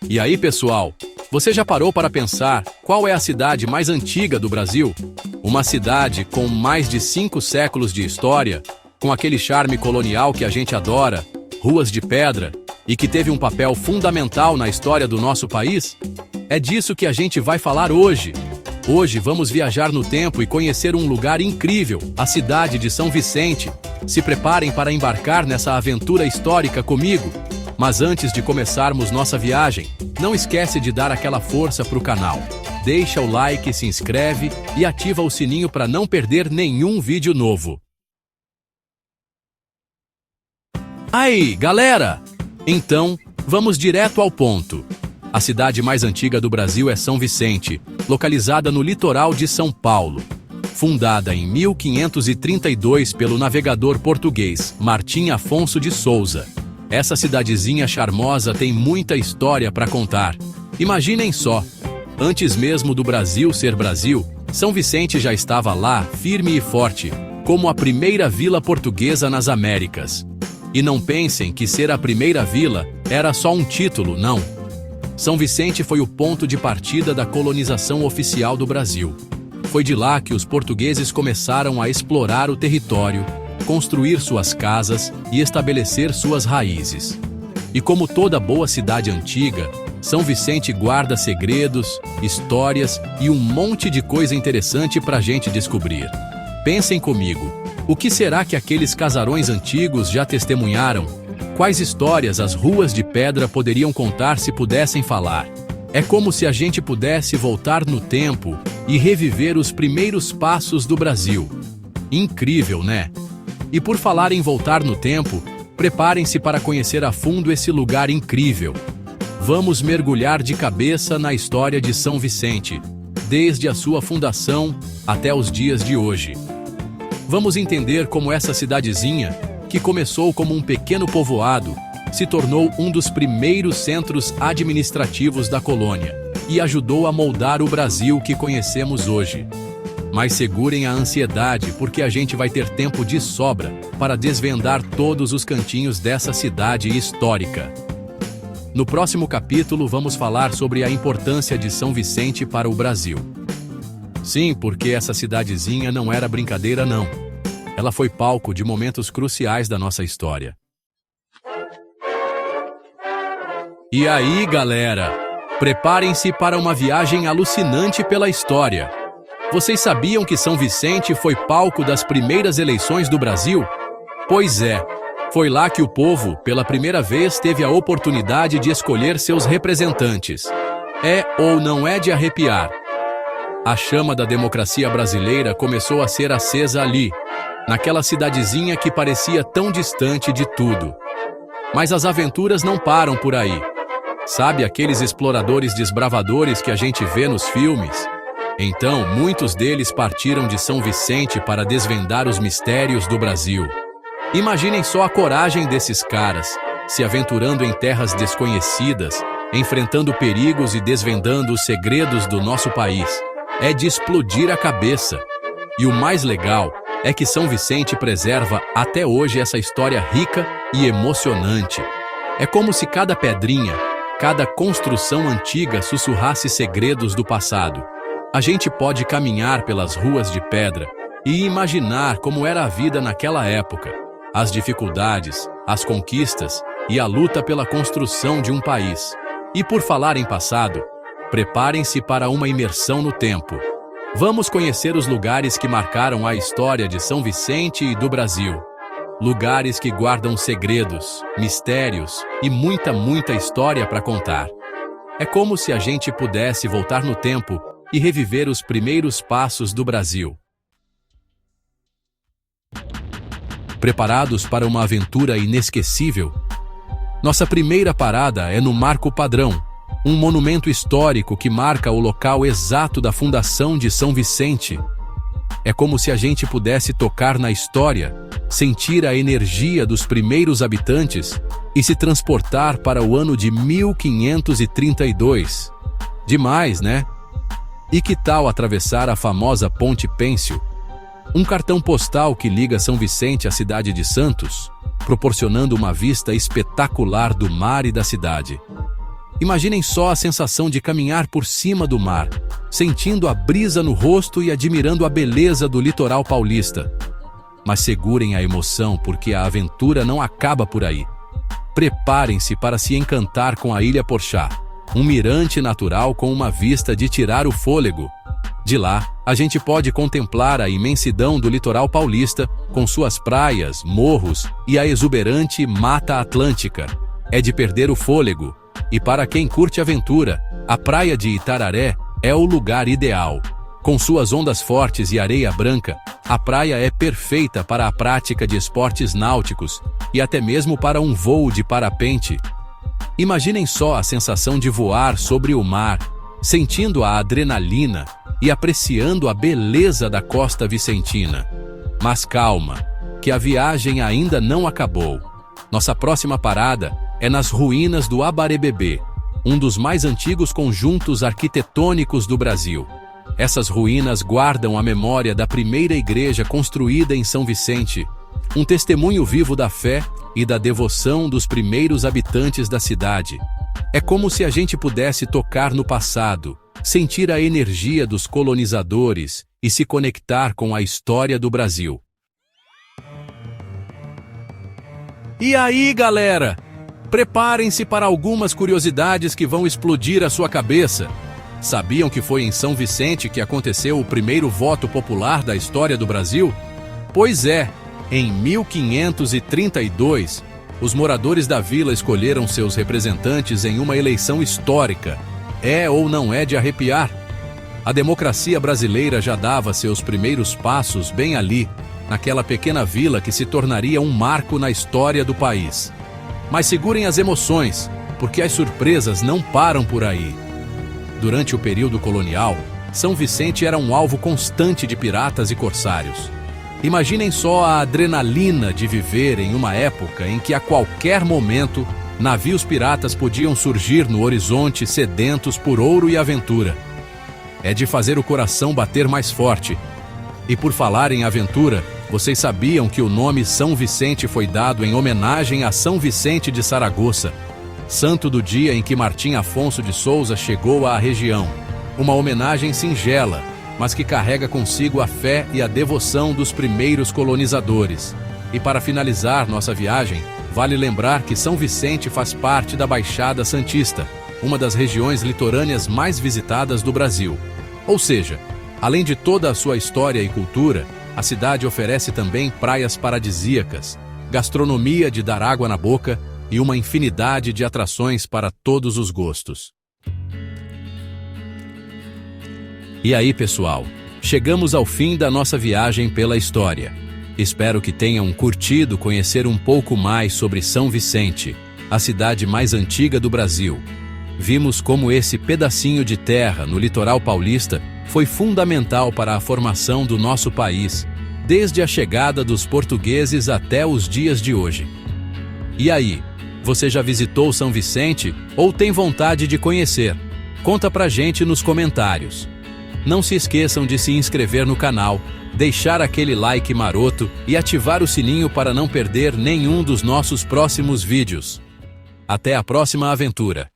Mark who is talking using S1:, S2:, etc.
S1: E aí, pessoal, você já parou para pensar qual é a cidade mais antiga do Brasil? Uma cidade com mais de 5 séculos de história, com aquele charme colonial que a gente adora, ruas de pedra, e que teve um papel fundamental na história do nosso país? É disso que a gente vai falar hoje. Hoje vamos viajar no tempo e conhecer um lugar incrível, a cidade de São Vicente. Se preparem para embarcar nessa aventura histórica comigo. Mas antes de começarmos nossa viagem, não esquece de dar aquela força pro canal. Deixa o like, se inscreve e ativa o sininho para não perder nenhum vídeo novo. Aí, galera! Então, vamos direto ao ponto. A cidade mais antiga do Brasil é São Vicente, localizada no litoral de São Paulo. Fundada em 1532 pelo navegador português Martim Afonso de Souza. Essa cidadezinha charmosa tem muita história para contar. Imaginem só, antes mesmo do Brasil ser Brasil, São Vicente já estava lá, firme e forte, como a primeira vila portuguesa nas Américas. E não pensem que ser a primeira vila era só um título, não. São Vicente foi o ponto de partida da colonização oficial do Brasil. Foi de lá que os portugueses começaram a explorar o território, construir suas casas e estabelecer suas raízes. E como toda boa cidade antiga, São Vicente guarda segredos, histórias e um monte de coisa interessante pra gente descobrir. Pensem comigo, o que será que aqueles casarões antigos já testemunharam? Quais histórias as ruas de pedra poderiam contar se pudessem falar? É como se a gente pudesse voltar no tempo e reviver os primeiros passos do Brasil. Incrível, né? E por falar em voltar no tempo, preparem-se para conhecer a fundo esse lugar incrível. Vamos mergulhar de cabeça na história de São Vicente, desde a sua fundação até os dias de hoje. Vamos entender como essa cidadezinha, que começou como um pequeno povoado, se tornou um dos primeiros centros administrativos da colônia e ajudou a moldar o Brasil que conhecemos hoje. Mas segurem a ansiedade, porque a gente vai ter tempo de sobra para desvendar todos os cantinhos dessa cidade histórica. No próximo capítulo vamos falar sobre a importância de São Vicente para o Brasil. Sim, porque essa cidadezinha não era brincadeira não. Ela foi palco de momentos cruciais da nossa história. E aí, galera? Preparem-se para uma viagem alucinante pela história. Vocês sabiam que São Vicente foi palco das primeiras eleições do Brasil? Pois é, foi lá que o povo, pela primeira vez, teve a oportunidade de escolher seus representantes. É ou não é de arrepiar? A chama da democracia brasileira começou a ser acesa ali, naquela cidadezinha que parecia tão distante de tudo. Mas as aventuras não param por aí. Sabe aqueles exploradores desbravadores que a gente vê nos filmes? Então, muitos deles partiram de São Vicente para desvendar os mistérios do Brasil. Imaginem só a coragem desses caras, se aventurando em terras desconhecidas, enfrentando perigos e desvendando os segredos do nosso país. É de explodir a cabeça. E o mais legal é que São Vicente preserva até hoje essa história rica e emocionante. É como se cada pedrinha, cada construção antiga sussurrasse segredos do passado. A gente pode caminhar pelas ruas de pedra e imaginar como era a vida naquela época, as dificuldades, as conquistas e a luta pela construção de um país. E por falar em passado, preparem-se para uma imersão no tempo. Vamos conhecer os lugares que marcaram a história de São Vicente e do Brasil. Lugares que guardam segredos, mistérios e muita história para contar. É como se a gente pudesse voltar no tempo e reviver os primeiros passos do Brasil. Preparados para uma aventura inesquecível? Nossa primeira parada é no Marco Padrão, um monumento histórico que marca o local exato da fundação de São Vicente. É como se a gente pudesse tocar na história, sentir a energia dos primeiros habitantes e se transportar para o ano de 1532. Demais, né? E que tal atravessar a famosa Ponte Pênsil? Um cartão postal que liga São Vicente à cidade de Santos? proporcionando uma vista espetacular do mar e da cidade. Imaginem só a sensação de caminhar por cima do mar, sentindo a brisa no rosto e admirando a beleza do litoral paulista. Mas segurem a emoção, porque a aventura não acaba por aí. Preparem-se para se encantar com a Ilha Porchá, um mirante natural com uma vista de tirar o fôlego. De lá, a gente pode contemplar a imensidão do litoral paulista, com suas praias, morros e a exuberante Mata Atlântica. É de perder o fôlego. E para quem curte aventura, a praia de Itararé é o lugar ideal. Com suas ondas fortes e areia branca, a praia é perfeita para a prática de esportes náuticos e até mesmo para um voo de parapente. Imaginem só a sensação de voar sobre o mar, sentindo a adrenalina e apreciando a beleza da costa vicentina. Mas calma, que a viagem ainda não acabou. Nossa próxima parada é nas ruínas do Abarebebê, um dos mais antigos conjuntos arquitetônicos do Brasil. Essas ruínas guardam a memória da primeira igreja construída em São Vicente, um testemunho vivo da fé e da devoção dos primeiros habitantes da cidade. É como se a gente pudesse tocar no passado, sentir a energia dos colonizadores e se conectar com a história do Brasil. E aí, galera? Preparem-se para algumas curiosidades que vão explodir a sua cabeça. Sabiam que foi em São Vicente que aconteceu o primeiro voto popular da história do Brasil? Pois é, em 1532, os moradores da vila escolheram seus representantes em uma eleição histórica. É ou não é de arrepiar? A democracia brasileira já dava seus primeiros passos bem ali, naquela pequena vila que se tornaria um marco na história do país. Mas segurem as emoções, porque as surpresas não param por aí. Durante o período colonial, São Vicente era um alvo constante de piratas e corsários. Imaginem só a adrenalina de viver em uma época em que a qualquer momento navios piratas podiam surgir no horizonte sedentos por ouro e aventura. É de fazer o coração bater mais forte. E por falar em aventura, vocês sabiam que o nome São Vicente foi dado em homenagem a São Vicente de Saragoça, santo do dia em que Martim Afonso de Souza chegou à região. Uma homenagem singela, mas que carrega consigo a fé e a devoção dos primeiros colonizadores. E para finalizar nossa viagem, vale lembrar que São Vicente faz parte da Baixada Santista, uma das regiões litorâneas mais visitadas do Brasil. Ou seja, além de toda a sua história e cultura, a cidade oferece também praias paradisíacas, gastronomia de dar água na boca e uma infinidade de atrações para todos os gostos. E aí, pessoal, chegamos ao fim da nossa viagem pela história. Espero que tenham curtido conhecer um pouco mais sobre São Vicente, a cidade mais antiga do Brasil. Vimos como esse pedacinho de terra no litoral paulista foi fundamental para a formação do nosso país, desde a chegada dos portugueses até os dias de hoje. E aí, você já visitou São Vicente ou tem vontade de conhecer? Conta pra gente nos comentários. Não se esqueçam de se inscrever no canal, deixar aquele like maroto e ativar o sininho para não perder nenhum dos nossos próximos vídeos. Até a próxima aventura!